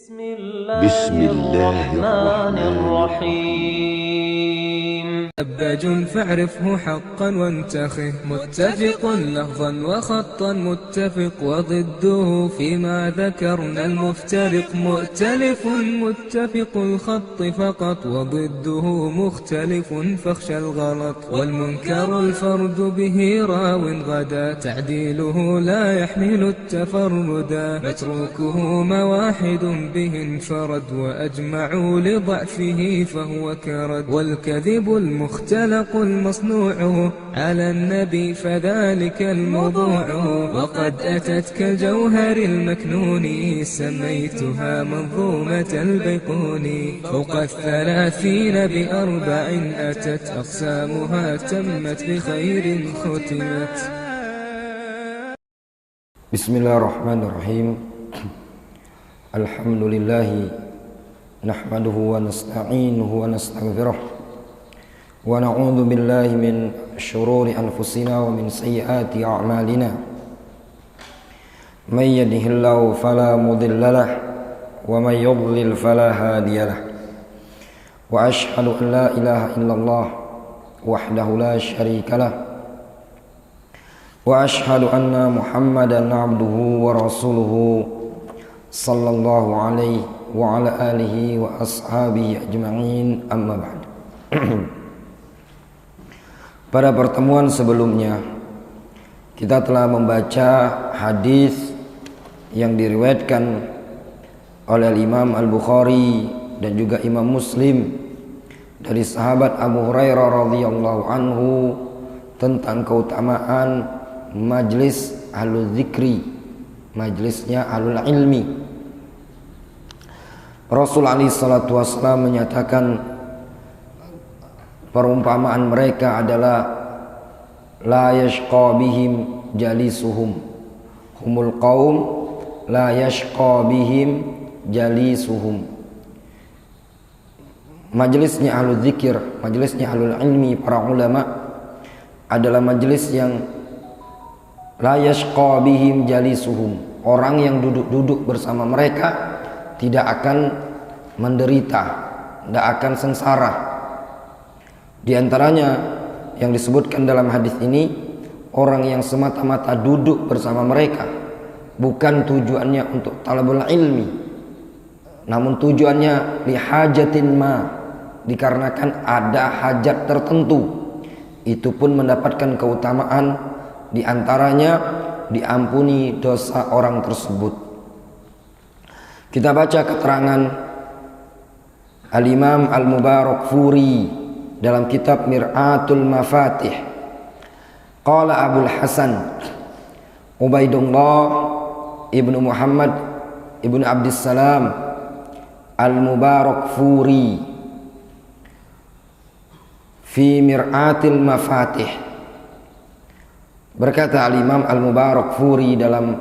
بسم الله الرحمن الرحيم. أبج فاعرفه حقا وانتخه، متفق لفظا وخطا متفق، وضده فيما ذكرنا المفترق، مؤتلف متفق الخط فقط، وضده مختلف فاخشى الغلط، والمنكر الفرد به راو غدا، تعديله لا يحمل التفردا، متروكه مواحد به انفرد، وأجمعوا لضعفه فهو كرد، والكذب المختلق المصنوع على النبي فذلك الموضوع، وقد أتت كالجوهر المكنون سميتها منظومة البيقوني، فوق 30 بأربع أتت أقسامها تمت بخير ختمت. بسم الله الرحمن الرحيم. الحمد لله نحمده ونستعينه ونستغفره ونعوذ بالله من شرور أنفسنا ومن سيئات أعمالنا، من يهده الله فلا مضل له ومن يضلل فلا هادي له، وأشهد أن لا إله إلا الله وحده لا شريك له، وأشهد أن محمدا عبده ورسوله صلى الله عليه وعلى آله وأصحابه أجمعين، أما بعد. Pada pertemuan sebelumnya kita telah membaca hadis yang diriwayatkan oleh Imam Al-Bukhari dan juga Imam Muslim dari sahabat Abu Hurairah radhiyallahu anhu tentang keutamaan majlis ahlul zikri, majlisnya ahlul ilmi. Rasul alaihi salatu wassalam menyatakan perumpamaan mereka adalah la yashqa bihim jalisuhum, humul qaum la yashqa bihim jalisuhum. Majelisnya ahlul zikir, majelisnya ahlul ilmi, para ulama adalah majelis yang la yashqa bihim jalisuhum. Orang yang duduk-duduk bersama mereka tidak akan menderita, tidak akan sengsara. Di antaranya yang disebutkan dalam hadis ini, orang yang semata-mata duduk bersama mereka bukan tujuannya untuk talabul ilmi, namun tujuannya lihajatin ma, dikarenakan ada hajat tertentu, itu pun mendapatkan keutamaan, di antaranya diampuni dosa orang tersebut. Kita baca keterangan Al-Imam Al-Mubarakfuri dalam kitab Mir'atul Mafatih. Qala Abul Hasan Ubaidullah ibnu Muhammad ibnu Abdissalam Al-Mubarakfuri fi Mir'atil Mafatih. Berkata Al-Imam Al-Mubarakfuri dalam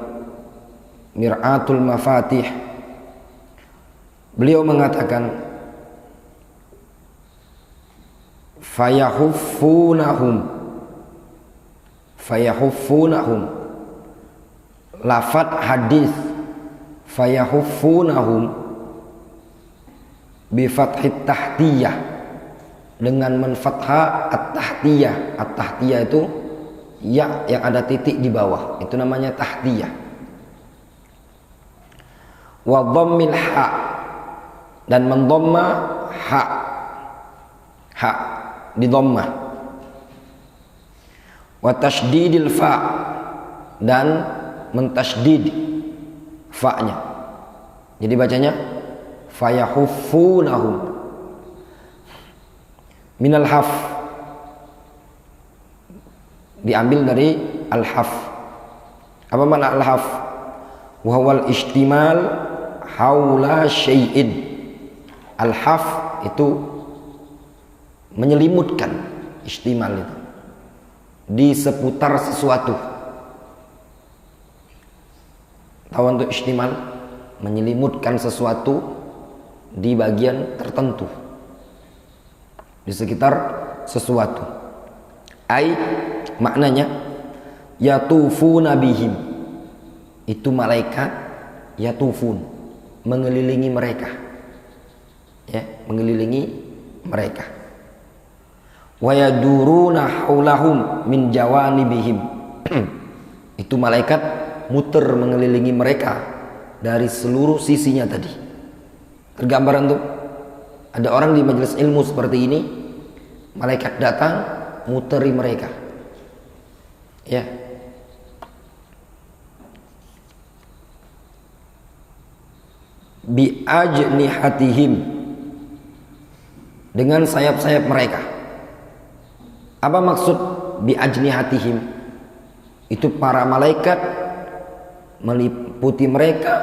Mir'atul Mafatih, beliau mengatakan fayahuffunahum, lafad hadis fayahuffunahum bi fathit tahtiyah, dengan menfathah at-tahtiyah. At-tahtiyah itu ya yang ada titik di bawah, itu namanya tahtiyah. Wa dhammil ha, dan mendhamma ha, ha di dhammah. Wa tasydidil fa, dan mentasydid fa-nya. Jadi bacanya fayahuffunahum minal haf, diambil dari al-haf. Apa makna al-haf? Wa huwal istimal haula syai'in. Al-haf itu menyelimutkan, istimal itu di seputar sesuatu. Tahu untuk istimal? Menyelimutkan sesuatu di bagian tertentu, di sekitar sesuatu. Ai maknanya yatufuna bihim, itu malaikat yatufun, mengelilingi mereka, ya, mengelilingi mereka. Wa yaduruna haulahum min jawanibihim. Itu malaikat muter mengelilingi mereka dari seluruh sisinya tadi. Tergambaran tuh, ada orang di majelis ilmu seperti ini, malaikat datang muteri mereka, ya. Bi ajnihatihim, dengan sayap-sayap mereka. Apa maksud bi ajnihatihim? Itu para malaikat meliputi mereka,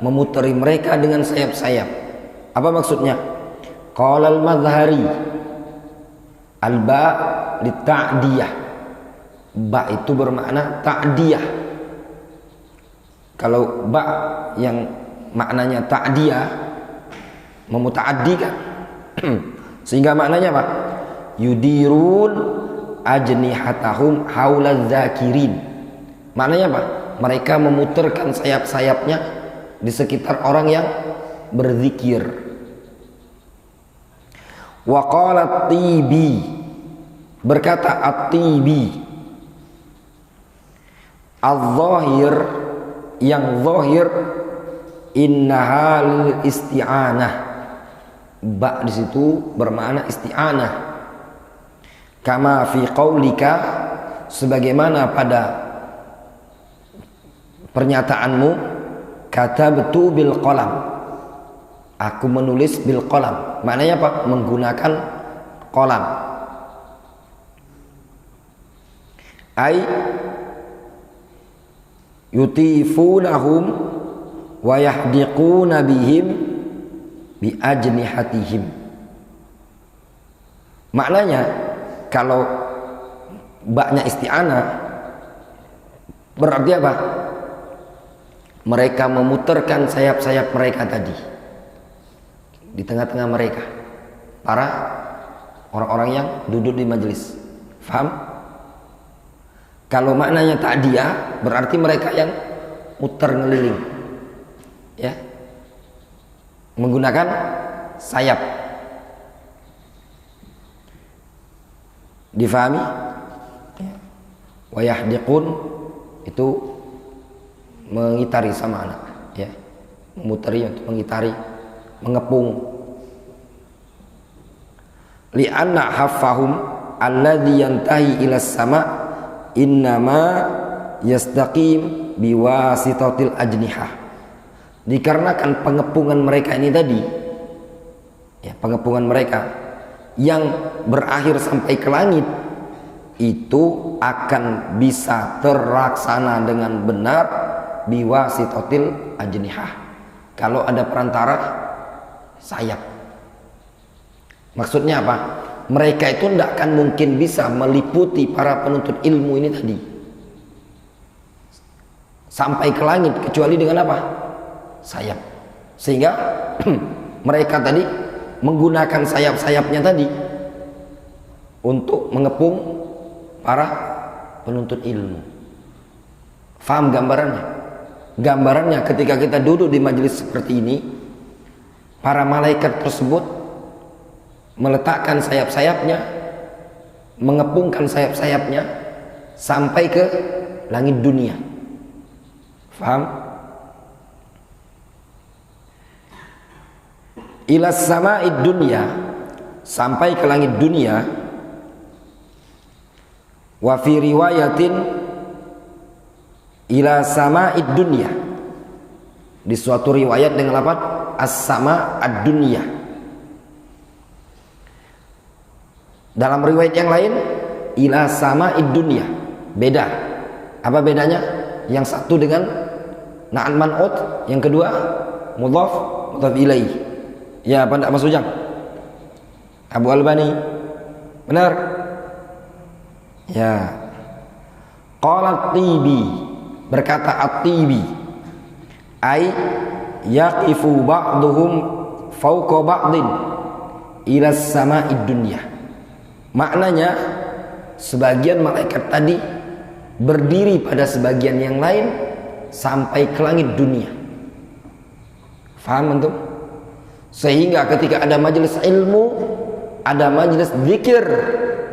memutari mereka dengan sayap-sayap. Apa maksudnya? Qala al-Madhari, al-ba li ta'diyah. Ba itu bermakna ta'diyah. Kalau ba yang maknanya ta'diyah, memutaaddikan. Sehingga maknanya apa? Yudirun ajnihatahum haula zakirin. Maknanya apa? Mereka memutarkan sayap-sayapnya di sekitar orang yang berzikir. Wa qala at-Tibi, berkata at-Tibi, az-zahir, yang zahir, innaha lil isti'anah. Ba di situ bermakna isti'anah. Kama fi qaulika, sebagaimana pada pernyataanmu, katabtu bil qalam, aku menulis bil qalam. Maknanya apa? Menggunakan qalam. Ai yutifunahum wa yahdiquna bihim bi ajnihatihim. Maknanya kalau baknya isti'anah berarti apa? Mereka memutarkan sayap-sayap mereka tadi di tengah-tengah mereka, para orang-orang yang duduk di majelis. Faham? Kalau maknanya ta'diyah berarti mereka yang muter ngeliling, ya, menggunakan sayap. Difahami? Wa yahdiqun itu mengitari sama anak, ya, memutari untuk mengitari, mengepung. Li'anna haffahum alladhi yantahi ila sama innama yastaqim biwasitatil ajnihah. Dikarenakan pengepungan mereka ini tadi, ya, pengepungan mereka yang berakhir sampai ke langit itu akan bisa terlaksana dengan benar biwasitatil ajnihah, kalau ada perantara sayap. Maksudnya apa? Mereka itu tidak akan mungkin bisa meliputi para penuntut ilmu ini tadi sampai ke langit kecuali dengan apa? Sayap. Sehingga mereka tadi menggunakan sayap-sayapnya tadi untuk mengepung para penuntut ilmu. Faham gambarannya? Gambarannya ketika kita duduk di majelis seperti ini, para malaikat tersebut meletakkan sayap-sayapnya, mengepungkan sayap-sayapnya sampai ke langit dunia. Faham? Ila sama'id dunya, sampai ke langit dunia. Wa fi riwayatin ila sama'id dunya, di suatu riwayat dengan lafaz as-sama ad-dunya. Dalam riwayat yang lain ila sama'id dunya, beda. Apa bedanya? Yang satu dengan na'an man'ut, yang kedua mudhaf mudhaf ilaih. Ya, apa enggak Mas Ujang? Abu Albani. Benar? Ya. Qala at-Tibi, berkata at-Tibi, ai yaqifu ba'duhum fawqa ba'din ila sama'id dunya. Maknanya sebagian malaikat tadi berdiri pada sebagian yang lain sampai ke langit dunia. Faham antum? Sehingga ketika ada majelis ilmu, ada majelis zikir,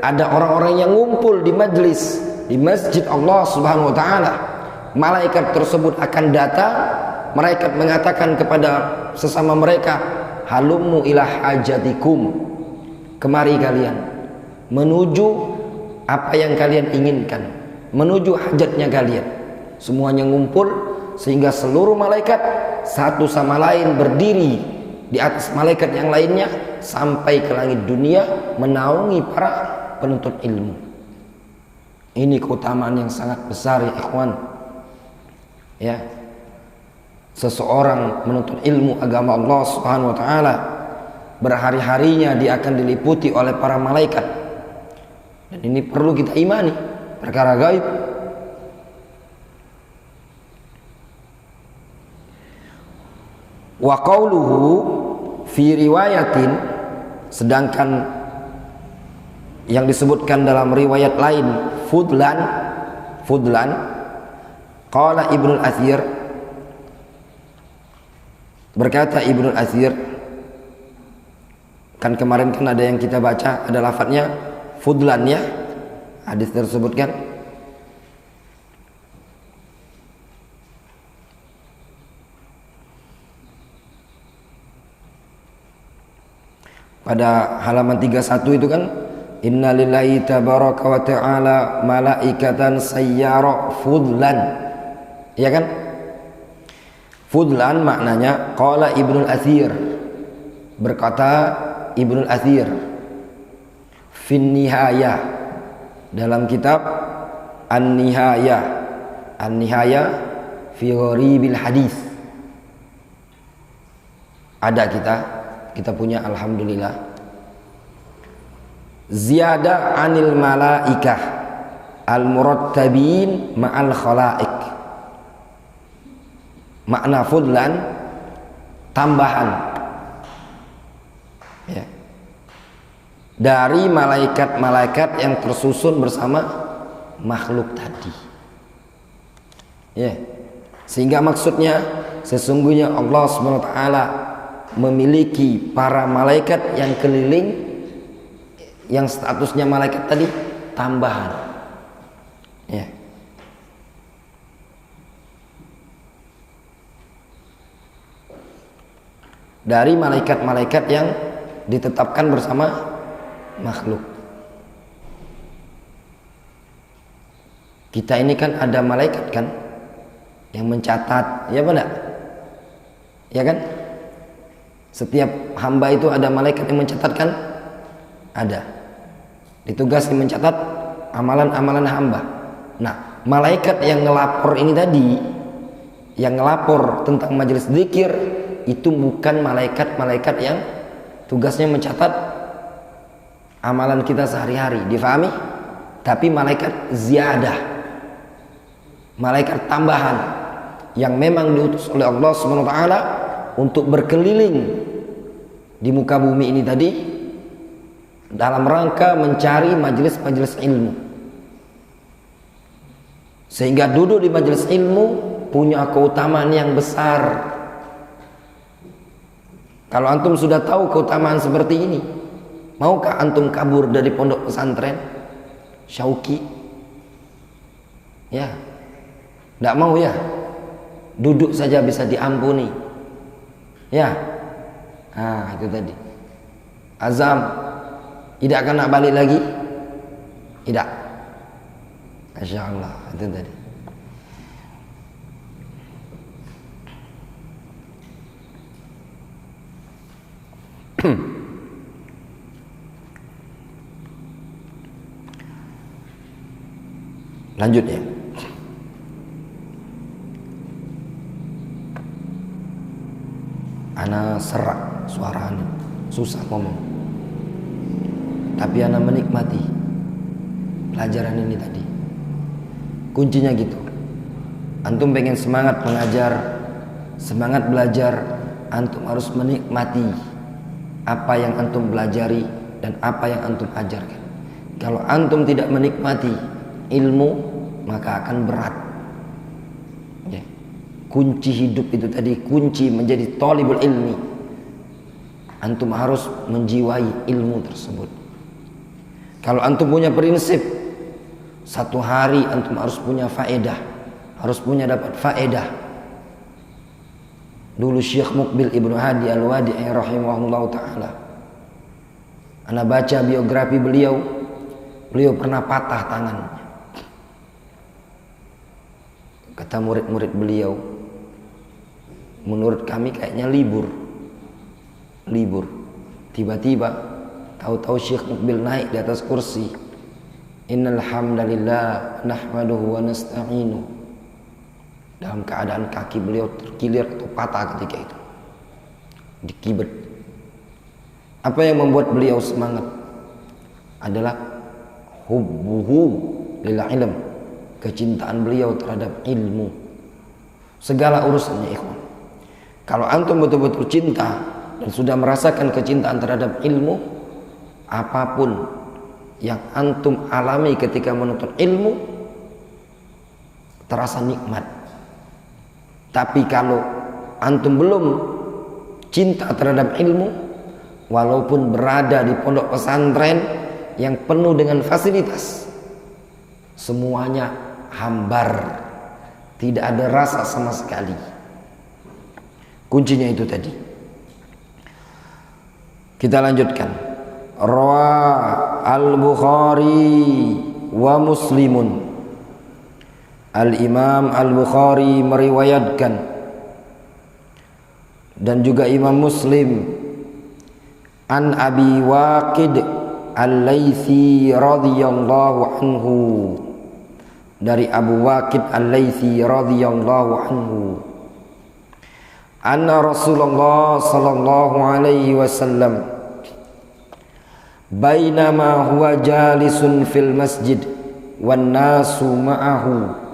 ada orang-orang yang ngumpul di majelis di masjid Allah Subhanahu wa taala, malaikat tersebut akan datang. Malaikat mengatakan kepada sesama mereka, halummu ila hajatikum, kemari kalian menuju apa yang kalian inginkan, menuju hajatnya kalian. Semuanya ngumpul sehingga seluruh malaikat satu sama lain berdiri di atas malaikat yang lainnya sampai ke langit dunia menaungi para penuntut ilmu. Ini keutamaan yang sangat besar ya ikhwan. Ya. Seseorang menuntut ilmu agama Allah Subhanahu wa taala, berhari-harinya dia akan diliputi oleh para malaikat. Dan ini perlu kita imani, perkara gaib. Wa qauluhu fi riwayatin, sedangkan yang disebutkan dalam riwayat lain fudlan qala Ibnu Athir, berkata Ibnu Athir, kan kemarin kan ada yang kita baca ada lafadznya fudlan ya, hadis tersebut kan. Pada halaman 31 itu kan, innalillahi tabaraka wa ta'ala malaikatan sayyara fudlan, ya kan? Fudlan maknanya qala Ibnu Athir, berkata Ibnu Athir fin nihayah, dalam kitab An-Nihayah fi gharibil hadis. Ada kita punya alhamdulillah. Ziyada anil malaikah al-murattabin ma'al khalaik. Makna fudlan tambahan ya, dari malaikat-malaikat yang tersusun bersama makhluk tadi ya. Sehingga maksudnya sesungguhnya Allah SWT memiliki para malaikat yang keliling, yang statusnya malaikat tadi tambahan ya. Dari malaikat-malaikat yang ditetapkan bersama makhluk. Kita ini kan ada malaikat kan yang mencatat, ya benar? Ya kan? Setiap hamba itu ada malaikat yang mencatatkan, ada. Ditugasi mencatat amalan-amalan hamba. Nah, malaikat yang ngelapor ini tadi, yang ngelapor tentang majelis zikir, itu bukan malaikat-malaikat yang tugasnya mencatat amalan kita sehari-hari, difahami? Tapi malaikat ziyadah, malaikat tambahan yang memang diutus oleh Allah SWT untuk berkeliling di muka bumi ini tadi dalam rangka mencari majelis-majelis ilmu. Sehingga duduk di majelis ilmu punya keutamaan yang besar. Kalau antum sudah tahu keutamaan seperti ini, maukah antum kabur dari pondok pesantren Syauqi? Ya, tidak mau ya. Duduk saja bisa diampuni. Ya, nah itu tadi. Azam, tidak akan nak balik lagi? Tidak. Masya Allah, itu tadi. Lanjut ya. Ana serak suara ana, susah ngomong. Tapi ana menikmati pelajaran ini tadi. Kuncinya gitu. Antum pengen semangat mengajar, semangat belajar, antum harus menikmati apa yang antum pelajari dan apa yang antum ajarkan. Kalau antum tidak menikmati ilmu, maka akan berat ya. kunci hidup itu tadi, kunci menjadi talibul ilmi, antum harus menjiwai ilmu tersebut. Kalau antum punya prinsip, satu hari antum harus punya faedah, harus punya dapat faedah. Dulu Syekh Muqbil Ibnu Hadi Al-Wadi'i rahimahullah ta'ala, ana baca biografi beliau pernah patah tangannya. Kata murid-murid beliau, menurut kami kayaknya libur. Tiba-tiba tahu-tahu Syekh Muqbil naik di atas kursi. Innal hamdalillah nahmaduhu wa nasta'inu. Dalam keadaan kaki beliau terkilir atau patah ketika itu, dikibet. Apa yang membuat beliau semangat adalah hubbuhu lil ilm, kecintaan beliau terhadap ilmu. Segala urusannya ikhwan, kalau antum betul-betul cinta dan sudah merasakan kecintaan terhadap ilmu, apapun yang antum alami ketika menuntut ilmu terasa nikmat. Tapi kalau antum belum cinta terhadap ilmu, walaupun berada di pondok pesantren yang penuh dengan fasilitas, semuanya hambar, tidak ada rasa sama sekali. Kuncinya itu tadi. Kita lanjutkan. Rawa al-Bukhari wa Muslimun. Al-Imam Al-Bukhari meriwayatkan dan juga Imam Muslim an Abi Waqid Al-Laythi radhiyallahu anhu, dari Abu Waqid Al-Laythi radhiyallahu anhu, anna Rasulullah sallallahu alaihi wasallam bainama huwa jalisun fil masjid wan nasu ma'ahu,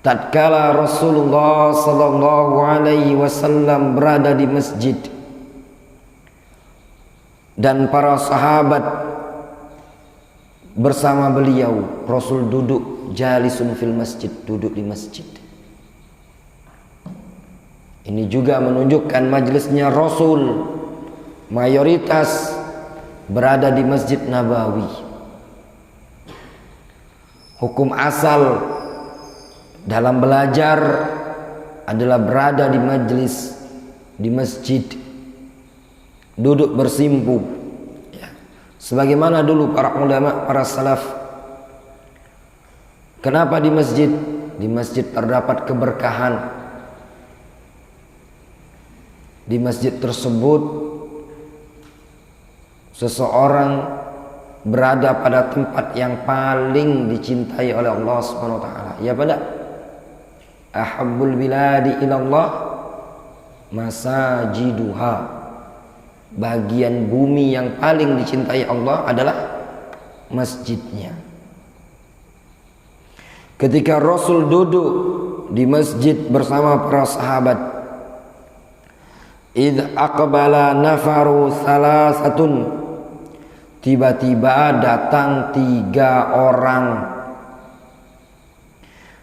tatkala Rasulullah sallallahu alaihi wasallam berada di masjid dan para sahabat bersama beliau, Rasul duduk jalisun fil masjid, duduk di masjid. Ini juga menunjukkan majelisnya Rasul mayoritas berada di Masjid Nabawi. Hukum asal dalam belajar adalah berada di majelis, di masjid, duduk bersimpu, ya. Sebagaimana dulu para ulama, para salaf. Kenapa di masjid? Di masjid terdapat keberkahan. Di masjid tersebut seseorang berada pada tempat yang paling dicintai oleh Allah Subhanahu wa taala. Ya pada ahabbul biladi ilallah masajiduha, bagian bumi yang paling dicintai Allah adalah masjidnya. Ketika Rasul duduk di masjid bersama para sahabat, idh aqbala nafaru salasatun, tiba-tiba datang 3 orang.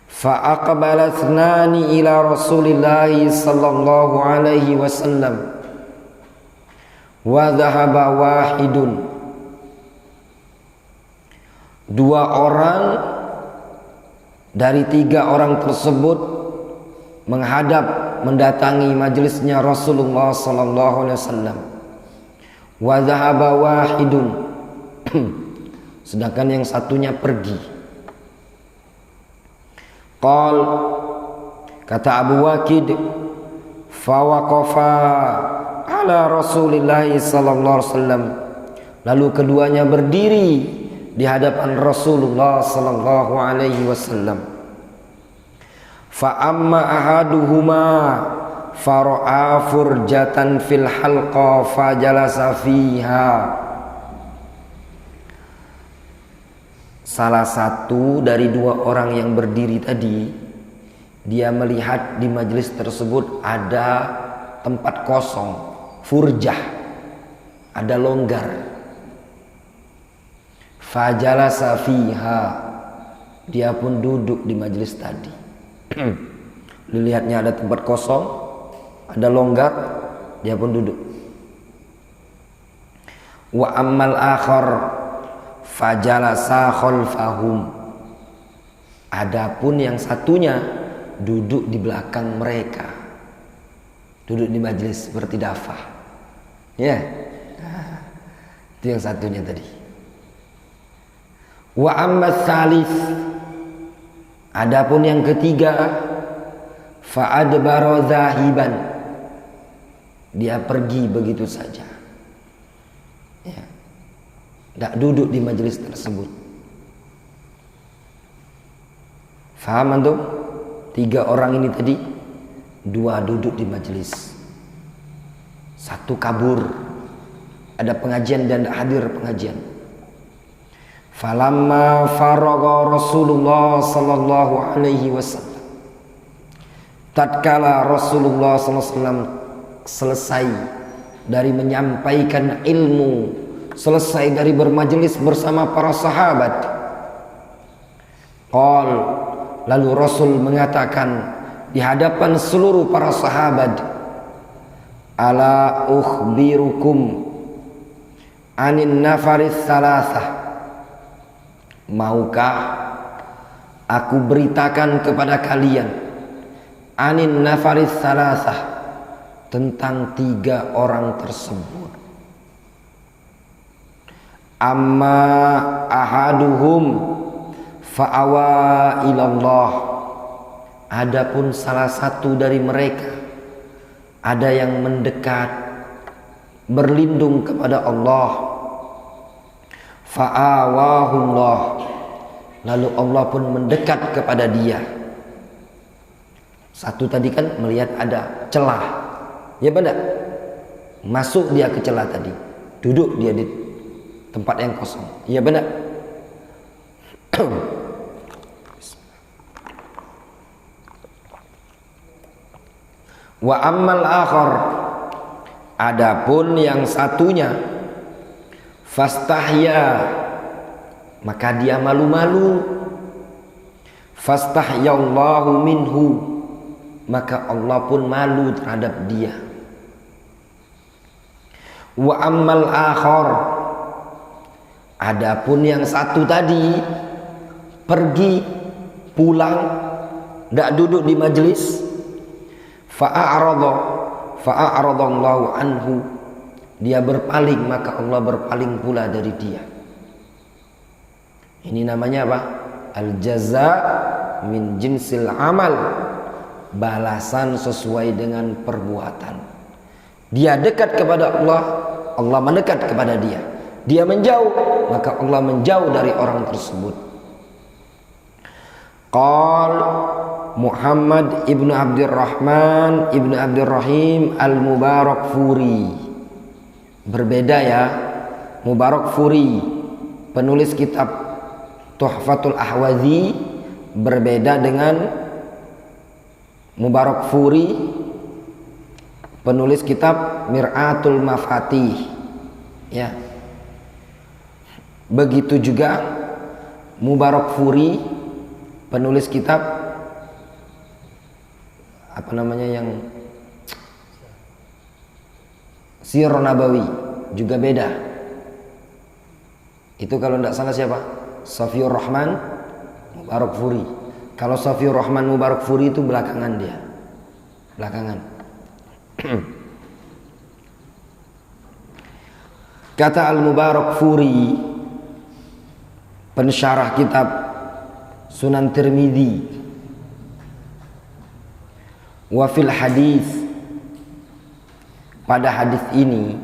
Fa aqbala thnani ila Rasulillah sallallahu alaihi wasallam wa dhahaba wahidun. 2 orang dari 3 orang tersebut menghadap, mendatangi majelisnya Rasulullah sallallahu alaihi wasallam. Wa dhahaba wahidun, sedangkan yang satunya pergi. Qal, kata Abu Waqid, fa waqafa ala Rasulillah sallallahu alaihi wasallam, lalu keduanya berdiri di hadapan Rasulullah sallallahu alaihi wasallam. Fa amma ahaduhuma fara'a furjatan fil halqa fajalasa fiha. Salah satu dari 2 orang yang berdiri tadi, dia melihat di majelis tersebut ada tempat kosong, furjah, ada longgar. Fajalasa fiha, dia pun duduk di majelis tadi. dilihatnya ada tempat kosong, ada longgar, dia pun duduk. Wa ammal akhar fajalasa khalfahum. Adapun yang satunya duduk di belakang mereka, duduk di majelis seperti dafah. Ya, itu yang satunya tadi. Wa amma tsalits, adapun yang ketiga, fa adbara zahiban, dia pergi begitu saja. Ya, tidak duduk di majelis tersebut. Faham antum? 3 orang ini tadi, 2 duduk di majelis, 1 kabur, ada pengajian dan tidak hadir pengajian. Falamma faragha Rasulullah sallallahu alaihi wasallam, tatkala Rasulullah sallallahu alaihi wasallam selesai dari menyampaikan ilmu, selesai dari bermajelis bersama para sahabat, lalu Rasul mengatakan di hadapan seluruh para sahabat, ala ukhbirukum anin nafaris salasah, maukah aku beritakan kepada kalian anin nafaris salasah, tentang 3 orang tersebut. Amma ahaduhum fa'awa ilallah, adapun salah satu dari mereka ada yang mendekat berlindung kepada Allah, fa'awahullah, lalu Allah pun mendekat kepada dia. Satu tadi kan melihat ada celah, ya benar, masuk dia ke celah tadi, duduk dia di tempat yang kosong, ya benar. Wa ammal akhar, adapun yang satunya, fastahya, maka dia malu-malu, fastahyallahu minhu, maka Allah pun malu terhadap dia. Wa ammal akhar, adapun yang satu tadi pergi pulang, tidak duduk di majelis, fa'aradallahu anhu, dia berpaling, maka Allah berpaling pula dari dia. Ini namanya apa? Al-jaza min jinsil amal, balasan sesuai dengan perbuatan. Dia dekat kepada Allah, Allah mendekat kepada dia. Dia menjauh, maka Allah menjauh dari orang tersebut. Qal Muhammad ibnu Abdurrahman ibnu Abdurrahim al-Mubarakfuri. Berbeda ya, Mubarakfuri penulis kitab Tuhfatul Ahwazi, berbeda dengan Mubarakfuri penulis kitab Mir'atul Mafatih, ya. Begitu juga Mubarakfuri penulis kitab apa namanya yang Sirah Nabawi, juga beda. Itu kalau tidak salah siapa? Safiur Rahman Mubarakfuri. Kalau Safiur Rahman Mubarakfuri itu belakangan dia, belakangan. Kata Al-Mubarakfuri, pensyarah kitab Sunan Tirmidzi, wa fil hadis, pada hadis ini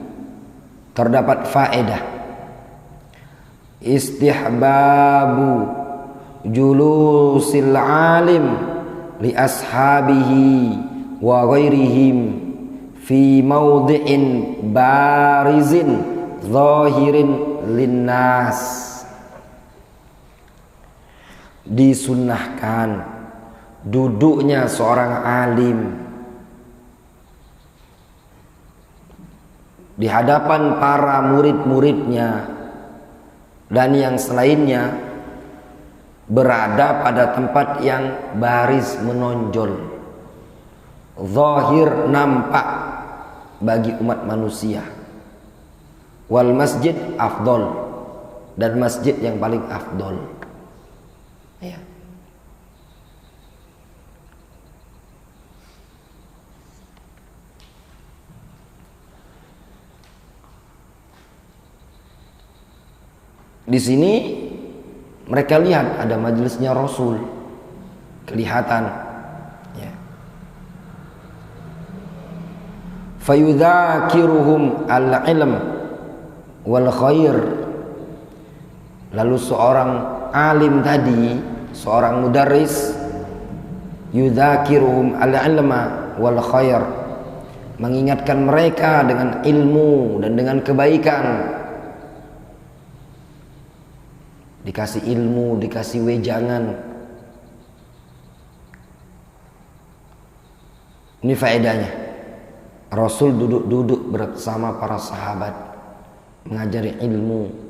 terdapat faedah istihbabu julusil alim li ashabihi wa ghairihim fi mawdi'in barizin zahirin linnas. Disunnahkan duduknya seorang alim di hadapan para murid-muridnya dan yang selainnya, berada pada tempat yang baris menonjol, zahir nampak bagi umat manusia. Wal masjid afdol, dan masjid yang paling afdol. Ya. Di sini mereka lihat ada majelisnya Rasul, kelihatan. Ya. Fayudzakiruhum al-ilm wal khair. Lalu seorang alim tadi, seorang mudarris, yudzakiruhum al-ilma wal khair, mengingatkan mereka dengan ilmu dan dengan kebaikan. Dikasih ilmu, dikasih wejangan. Ini faedahnya. Rasul duduk-duduk bersama para sahabat, mengajari ilmu.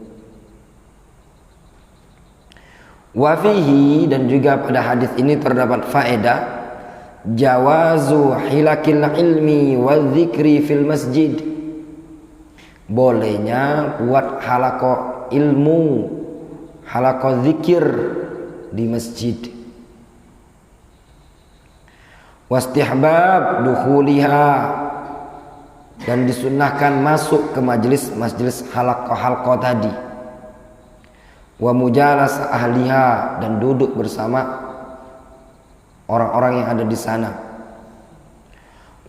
Wafihi, dan juga pada hadis ini terdapat faedah jawazu hilakil ilmi wa dzikri fil masjid. Bolehnya buat halaqah ilmu, halaqah zikir di masjid. Wastihbab dukhuliha, dan disunnahkan masuk ke majelis halaqah tadi. Wa mujalas ahliha, dan duduk bersama orang-orang yang ada di sana.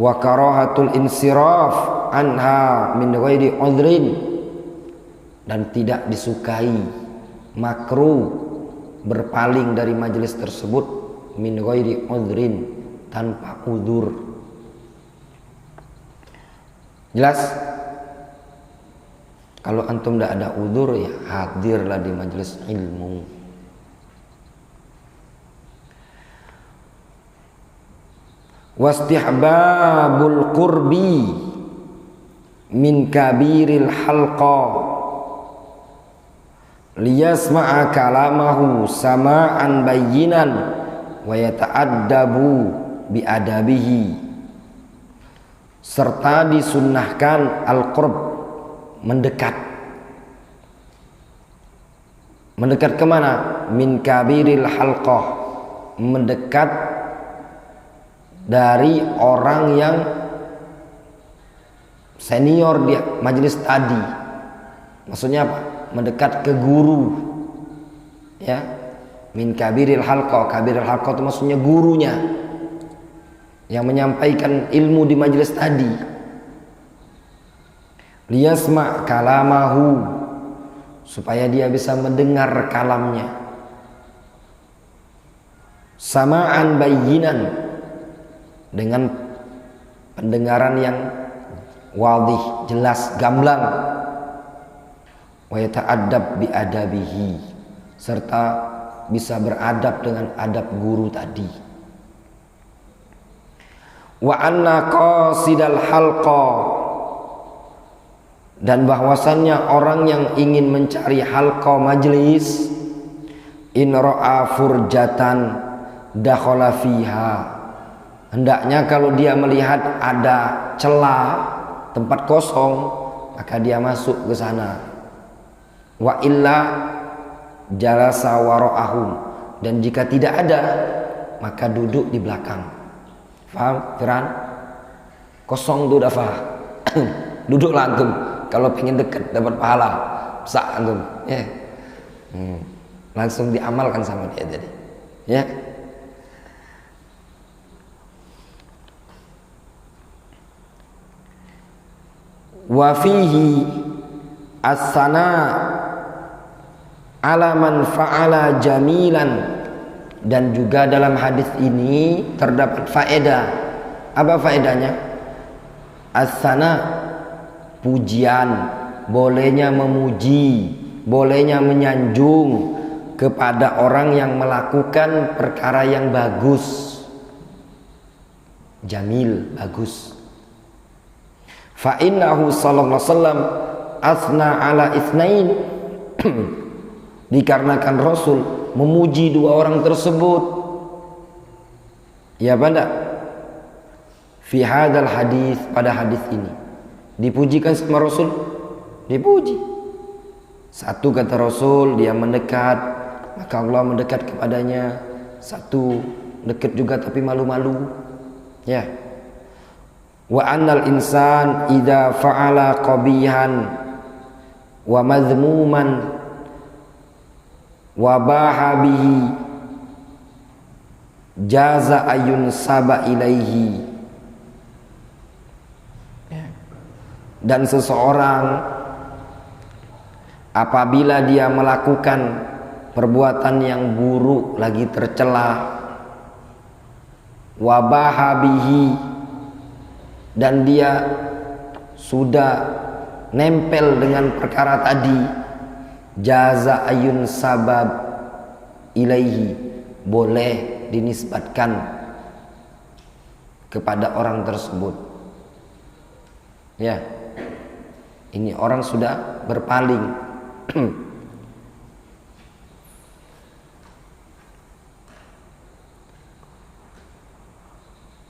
Wa karahatul insiraf anha min ghairi udhrin, dan tidak disukai, makruh berpaling dari majelis tersebut min ghairi udhrin, tanpa udzur. Jelas? Kalau antum tidak ada udzur, ya hadirlah di majelis ilmu. Wastihbabul qurbi min kabiril halqa liyasma'a kalamahu sama'an bayyinan wa yata'addabu biadabihi. Serta disunnahkan al-qurb, mendekat. Mendekat kemana? Min kabiril halqah, mendekat dari orang yang senior di majelis tadi. Maksudnya apa? Mendekat ke guru. Ya. Min kabiril halqah. Kabiril halqah itu maksudnya gurunya yang menyampaikan ilmu di majelis tadi. Liyasma' kalamahu, supaya dia bisa mendengar kalamnya. Sama'an bayyinan, dengan pendengaran yang wadih, jelas, gamblang. Wa yata'addab biadabihi, serta bisa beradab dengan adab guru tadi. Wa anna qasidal halqa, dan bahwasannya orang yang ingin mencari halqa majlis, in ra'a furjatan dakhala fiha, hendaknya kalau dia melihat ada celah, tempat kosong, maka dia masuk ke sana. Wa illa jalasa wara'ahum, dan jika tidak ada, maka duduk di belakang. Faham, Firan? Kosong tuh udah faham. Duduklah antum kalau pengen dekat dapat pahala. Bisa antum, ya. Langsung diamalkan sama dia tadi. Ya. Wa fihi as-sana ala man fa'ala jamilan, dan juga dalam hadis ini terdapat faedah. Apa faedahnya? As-sana, pujian, bolehnya memuji, bolehnya menyanjung kepada orang yang melakukan perkara yang bagus. Jamil, bagus. Fa innahu sallallahu alaihi wasallam asna ala itsnain, dikarenakan Rasul memuji dua orang tersebut. Ya apa enggak? fi hadzal hadis, pada hadis ini. Dipujikan sama Rasul? Dipuji. Satu kata Rasul, dia mendekat, maka Allah mendekat kepadanya. Satu dekat juga tapi malu-malu. Ya. Wa annal insan idza fa'ala qabihan wa madhmuman wa baha bihi jaza ayun saba ilaihi. Dan seseorang apabila dia melakukan perbuatan yang buruk, lagi tercela, wa baha bihi, dan dia sudah nempel dengan perkara tadi, jaza ayun sabab ilaihi, boleh dinisbatkan kepada orang tersebut. Ya, ini orang sudah berpaling.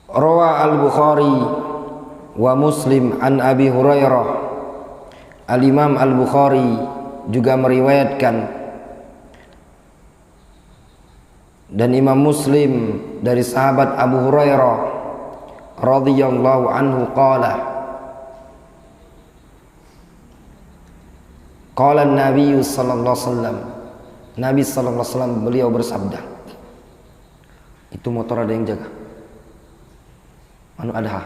Rawa al-Bukhari wa Muslim an Abi Hurairah. Al-Imam al-Bukhari juga meriwayatkan dan Imam Muslim dari sahabat Abu Hurairah radhiyallahu anhu qala qala an-nabiy sallallahu alaihi wasallam, Nabi sallallahu alaihi wasallam beliau bersabda. Itu motor ada yang jaga? Anu ada?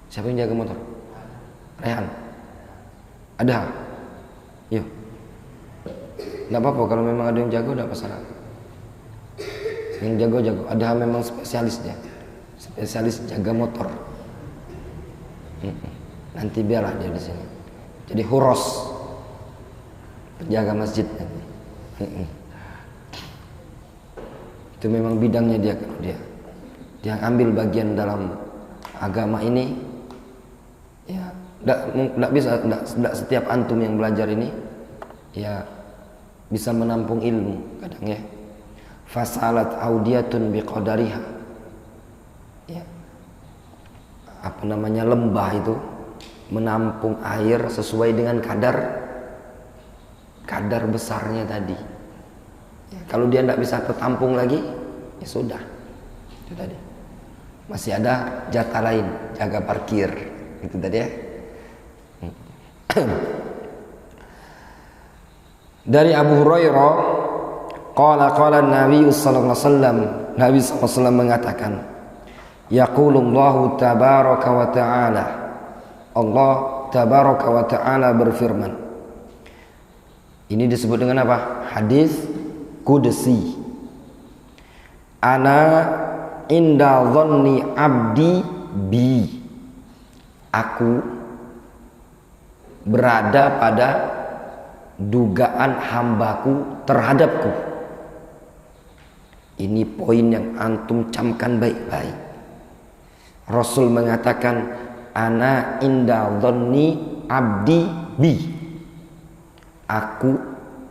Siapa yang jaga motor? Rehan. Ada? Yuk. Tidak apa-apa kalau memang ada yang jago, tidak masalah. Yang jago-jago. Ada memang spesialisnya. Spesialis jaga motor. Nanti biarlah dia di sini. Jadi huros, penjaga masjid. Itu memang bidangnya dia. Dia ambil bagian dalam agama ini. Ya, tidak bisa, tidak setiap antum yang belajar ini ya bisa menampung ilmu kadang ya. Fasalat audiyatun biqadariha. Ya. Apa namanya, lembah itu menampung air sesuai dengan kadar besarnya tadi. Ya, kalau dia tidak bisa tertampung lagi, ya sudah. Itu tadi. Masih ada jatah lain, jaga parkir. Itu tadi ya. Dari Abu Hurairah, qala Nabi sallallahu alaihi wasallam, Nabi sallallahu alaihi wasallam mengatakan, yaqulullahu tabaraka wa ta'ala, Allah tabaraka wa ta'ala berfirman. Ini disebut dengan apa? Hadis qudsi. Ana inda dhanni abdi bi. Aku berada pada dugaan hambaku terhadapku. Ini poin yang antum camkan baik-baik. Rasul mengatakan ana inda dhanni abdi bi. Aku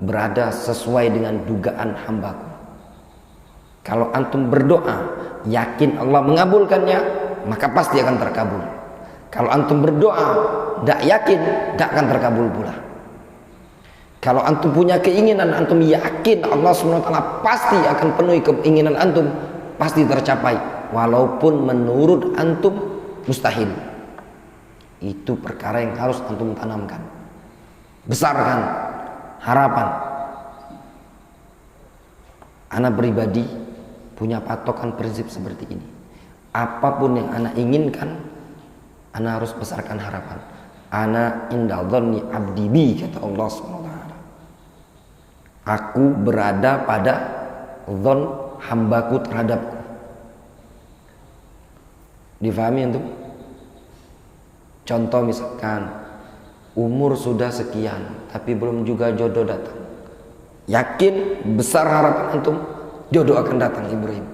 berada sesuai dengan dugaan hambaku. Kalau antum berdoa yakin Allah mengabulkannya, maka pasti akan terkabul. Kalau antum berdoa tidak yakin, tidak akan terkabul pula. Kalau antum punya keinginan, antum yakin Allah SWT pasti akan penuhi keinginan antum, pasti tercapai, walaupun menurut antum mustahil. Itu perkara yang harus antum tanamkan. Besarkan harapan. Ana pribadi punya patokan prinsip seperti ini. Apapun yang ana inginkan, ana harus besarkan harapan. Ana inda dhanni abdi bi, kata Allah SWT. Aku berada pada dhon hambaku terhadapku. Difahami itu? Contoh misalkan umur sudah sekian tapi belum juga jodoh datang. Yakin besar harapan antum jodoh akan datang Ibrahim.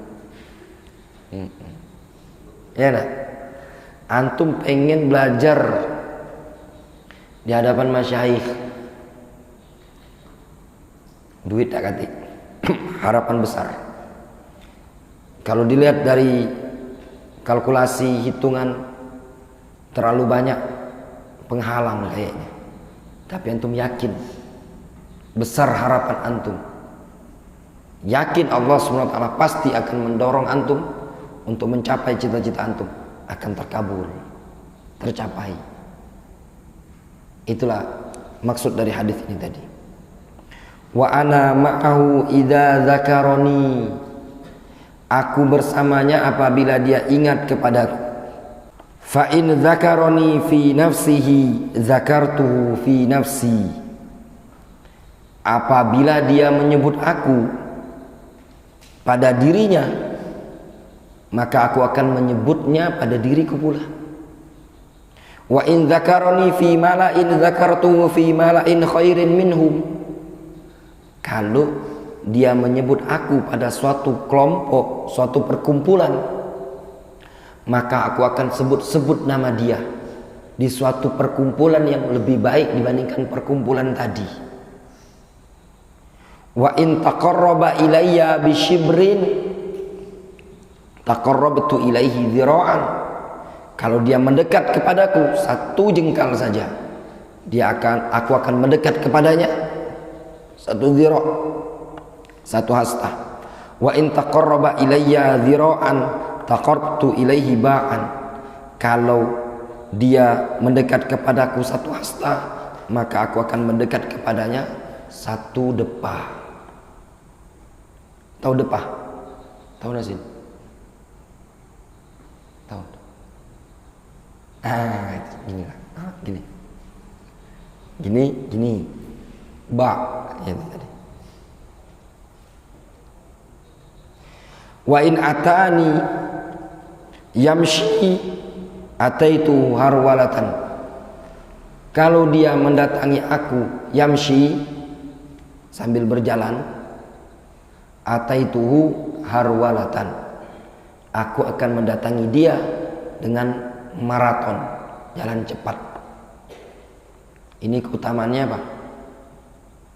Ya nah? Antum pengen belajar di hadapan masyayikh, duit tak kati. Harapan besar. Kalau dilihat dari kalkulasi hitungan terlalu banyak penghalang kayaknya. Tapi antum yakin, besar harapan antum, yakin Allah SWT pasti akan mendorong antum untuk mencapai cita-cita antum, akan terkabul, tercapai. Itulah maksud dari hadis ini tadi. Wa ana ma'ahu idza dzakarani, aku bersamanya apabila dia ingat kepadaku. Fa in dzakarani fi nafsihi dzakartuhu fi nafsi, apabila dia menyebut aku pada dirinya, maka aku akan menyebutnya pada diriku pula. Wa in dzakarani fi mala'in dzakartuhu fi mala'in khairin minhum, kalau dia menyebut aku pada suatu kelompok, suatu perkumpulan, maka aku akan sebut-sebut nama dia di suatu perkumpulan yang lebih baik dibandingkan perkumpulan tadi. Wa in taqarraba ilayya bisyibrin taqarrabtu ilaihi dzira'an, kalau dia mendekat kepadaku satu jengkal saja, aku akan mendekat kepadanya satu dzira', satu hasta. Wa in taqarraba ilayya dzira'an taqarrabtu ilaihi ba'an, kalau dia mendekat kepadaku satu hasta, maka aku akan mendekat kepadanya satu depah. Tahu depah? Tahu nasi? Tahu? Gini lah, gini, ba, ya tadi. Wa in atani yamshi ataitu harwalatan, kalau dia mendatangi aku yamshi, sambil berjalan, ataituhu harwalatan, aku akan mendatangi dia dengan maraton, jalan cepat. Ini keutamaannya apa?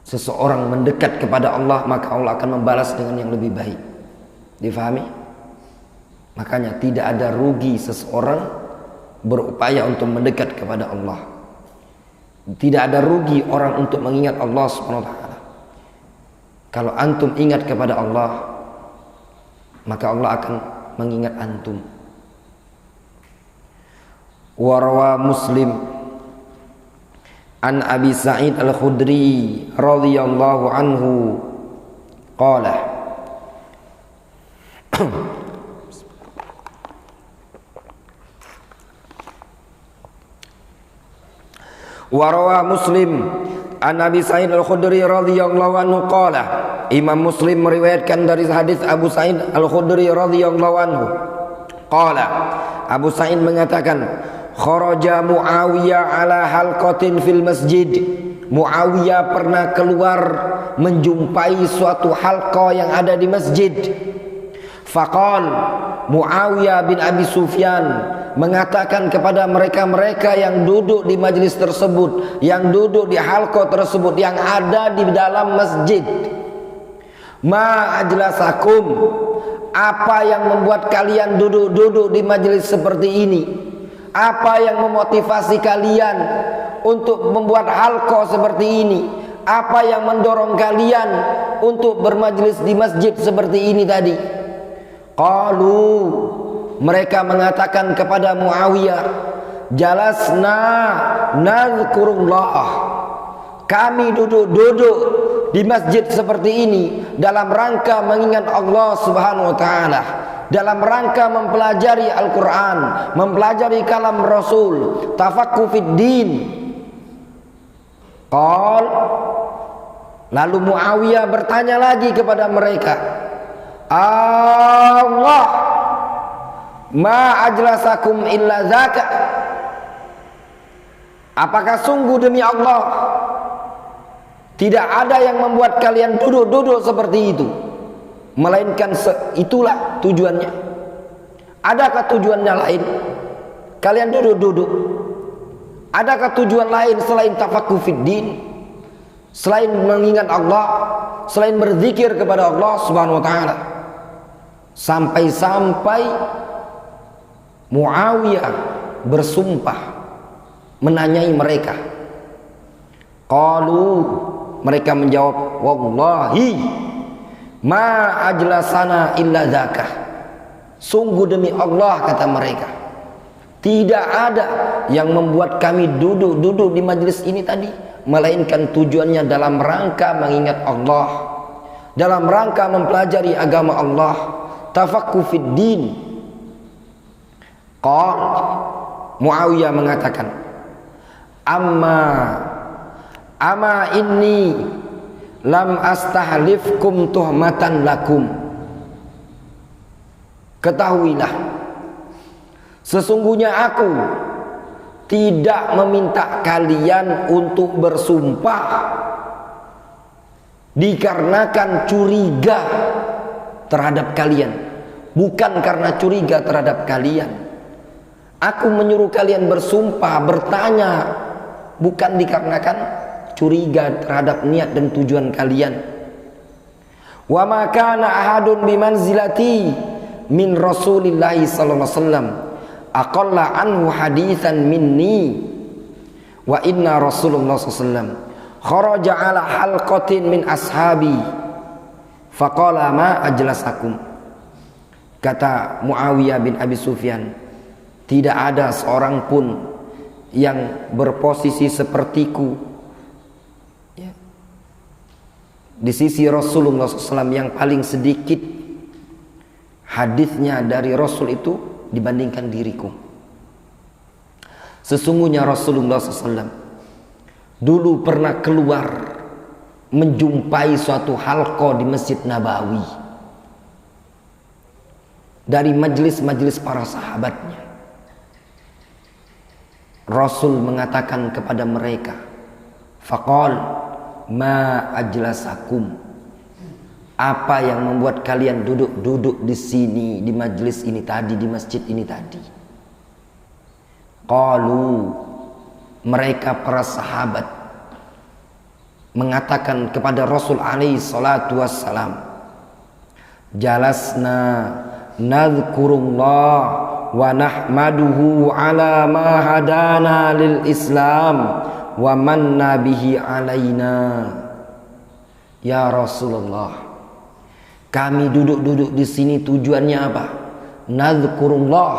Seseorang mendekat kepada Allah, maka Allah akan membalas dengan yang lebih baik. Difahami? Makanya tidak ada rugi seseorang berupaya untuk mendekat kepada Allah. Tidak ada rugi orang untuk mengingat Allah SWT. Kalau antum ingat kepada Allah, maka Allah akan mengingat antum. Warwa Muslim an Abi Sa'id Al-Khudri radhiyallahu anhu qala Warwa Muslim an Abi Sa'id Al-Khudri radhiyallahu anhu qala, Imam Muslim meriwayatkan dari hadis Abu Sa'id Al-Khudri radhiyallahu anhu qala, Abu Sa'id mengatakan, kharaja Muawiyah ala halqatin fil masjid, Muawiyah pernah keluar menjumpai suatu halqa yang ada di masjid. Faqal, Muawiyah bin Abi Sufyan mengatakan kepada mereka-mereka yang duduk di majlis tersebut, yang duduk di halqa tersebut, yang ada di dalam masjid, ma ajlasakum, apa yang membuat kalian duduk-duduk di majlis seperti ini? Apa yang memotivasi kalian untuk membuat halqa seperti ini? Apa yang mendorong kalian untuk bermajlis di masjid seperti ini tadi? Qalu, mereka mengatakan kepada Muawiyah, jalasna nazkurullah, kami duduk-duduk di masjid seperti ini dalam rangka mengingat Allah Subhanahu wa taala, dalam rangka mempelajari Al-Quran, mempelajari kalam Rasul, tafaqquh fid din. Qal, lalu Muawiyah bertanya lagi kepada mereka, Allah ma ajlasakum illa zaka, apakah sungguh demi Allah tidak ada yang membuat kalian duduk-duduk seperti itu, melainkan itulah tujuannya? Adakah tujuannya lain? Kalian duduk-duduk, adakah tujuan lain selain tafaqquh fid din, selain mengingat Allah, selain berzikir kepada Allah Subhanahu wa taala? Sampai-sampai Muawiyah bersumpah menanyai mereka. Qalu, mereka menjawab, wallahi ma ajlasana illa dzakah. Sungguh demi Allah, kata mereka, tidak ada yang membuat kami duduk di majelis ini tadi, melainkan tujuannya dalam rangka mengingat Allah, dalam rangka mempelajari agama Allah, tafaqquh fid din. Qal, Muawiyah mengatakan, amma inni lam astahlifkum tuhmatan lakum. Ketahuilah, sesungguhnya aku tidak meminta kalian untuk bersumpah dikarenakan curiga terhadap kalian, bukan karena curiga terhadap kalian. Aku menyuruh kalian bersumpah, bertanya, bukan dikarenakan curiga terhadap niat dan tujuan kalian. Wa ma kana ahadun bimanzilati min Rasulillah sallallahu alaihi wasallam aqalla anhu haditsan minni wa inna Rasulullah sallallahu alaihi wasallam kharaja ala halqatin min ashabi faqala ma ajlasakum. Kata Muawiyah bin Abi Sufyan, tidak ada seorang pun yang berposisi sepertiku ya, di sisi Rasulullah SAW yang paling sedikit hadisnya dari Rasul itu dibandingkan diriku. Sesungguhnya Rasulullah SAW dulu pernah keluar menjumpai suatu halqa di Masjid Nabawi dari majelis-majelis para sahabatnya. Rasul mengatakan kepada mereka, faqal ma ajlasakum, apa yang membuat kalian duduk di sini, di majelis ini tadi, di masjid ini tadi? Qalu, mereka para sahabat mengatakan kepada Rasul alaihi salatu wassalam, jalasna nadhkurullah wa nahmaduhu ala ma hadana lil Islam wa manna bihi alaina. Ya Rasulullah, kami duduk di sini tujuannya apa? Nadhkurullah,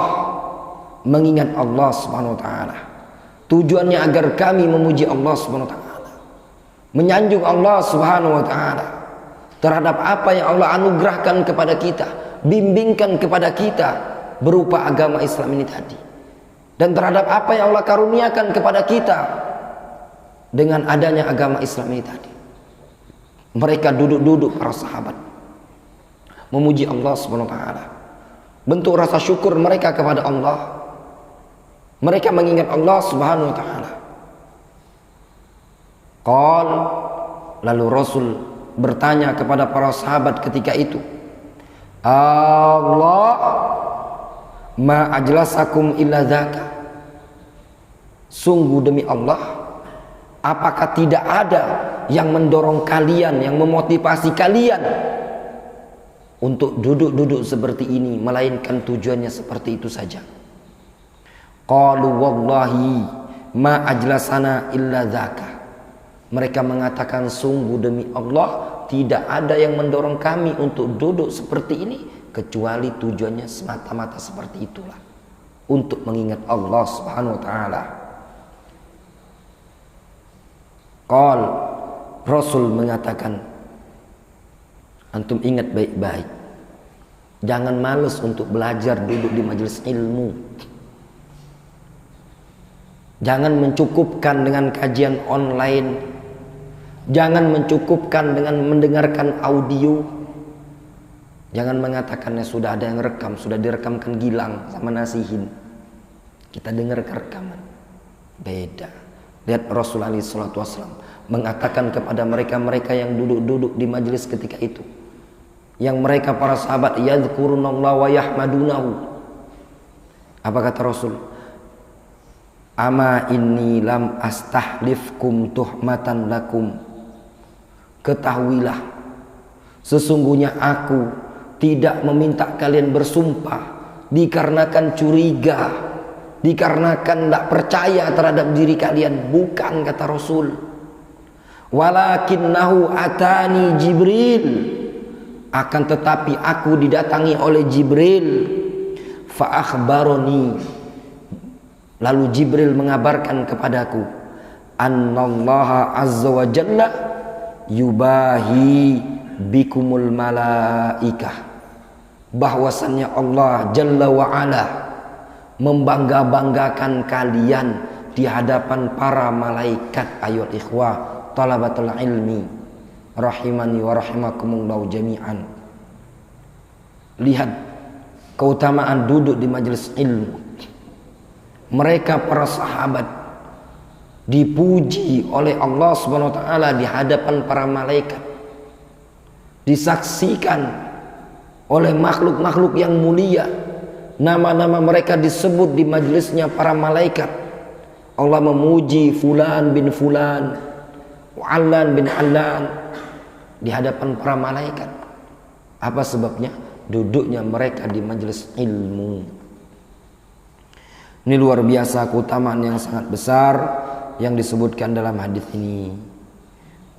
mengingat Allah Subhanahu wa taala. Tujuannya agar kami memuji Allah Subhanahu wa taala, menyanjung Allah Subhanahu wa taala terhadap apa yang Allah anugerahkan kepada kita, bimbingkan kepada kita berupa agama Islam ini tadi, dan terhadap apa yang Allah karuniakan kepada kita dengan adanya agama Islam ini tadi. Mereka duduk para sahabat memuji Allah Subhanahu wa taala, bentuk rasa syukur mereka kepada Allah. Mereka mengingat Allah Subhanahu wa taala. Qal, lalu Rasul bertanya kepada para sahabat ketika itu, Allah ma ajlasakum illa dzaka. Sungguh demi Allah, apakah tidak ada yang mendorong kalian, yang memotivasi kalian untuk duduk seperti ini, melainkan tujuannya seperti itu saja? Qalu wallahi ma ajlasana illa dzaka. Mereka mengatakan, sungguh demi Allah, tidak ada yang mendorong kami untuk duduk seperti ini kecuali tujuannya semata-mata seperti itulah, untuk mengingat Allah Subhanahu wa taala. Qal, Rasul mengatakan, antum ingat baik-baik, jangan malas untuk belajar duduk di majelis ilmu. Jangan mencukupkan dengan kajian online, jangan mencukupkan dengan mendengarkan audio. Jangan mengatakannya sudah ada yang rekam, sudah direkamkan Gilang sama Nasihin, kita dengar rekaman. Beda. Lihat Rasulullah SAW mengatakan kepada mereka yang duduk di majelis ketika itu, yang mereka para sahabat, yadhkurunallaha wa yahmadunahu. Apa kata Rasul? Ama inni lam astahlifkum tuhmatan lakum. Ketahuilah, sesungguhnya aku tidak meminta kalian bersumpah dikarenakan curiga, dikarenakan tidak percaya terhadap diri kalian. Bukan, kata Rasul. Walakinnahu atani Jibril, akan tetapi aku didatangi oleh Jibril. Fa akhbaroni, lalu Jibril mengabarkan kepadaku, annallaha azza wa jalla yubahi bikumul malaikah, bahwasannya Allah jalla wa ala membangga-banggakan kalian di hadapan para malaikat. Ayo ikhwah talabatul ilmi rahimani wa rahimakumullah jami'an. Lihat keutamaan duduk di majelis ilmu. Mereka para sahabat dipuji oleh Allah Subhanahu wa taala di hadapan para malaikat, disaksikan oleh makhluk-makhluk yang mulia. Nama-nama mereka disebut di majelisnya para malaikat. Allah memuji fulan bin fulan, Alan bin Alan di hadapan para malaikat. Apa sebabnya? Duduknya mereka di majelis ilmu. Ini luar biasa keutamaan yang sangat besar yang disebutkan dalam hadis ini.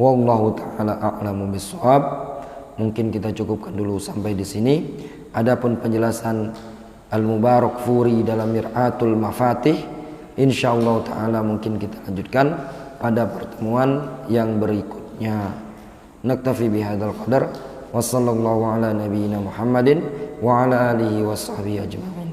Wallahu taala a'lamu bissawab. Mungkin kita cukupkan dulu sampai di sini. Adapun penjelasan Al-Mubarakfuri dalam Mir'atul Mafatih, insyaallah taala mungkin kita lanjutkan pada pertemuan yang berikutnya. Naktafi bihadzal qadar wa sallallahu ala nabiyyina Muhammadin wa ala alihi washabihi ajma'in.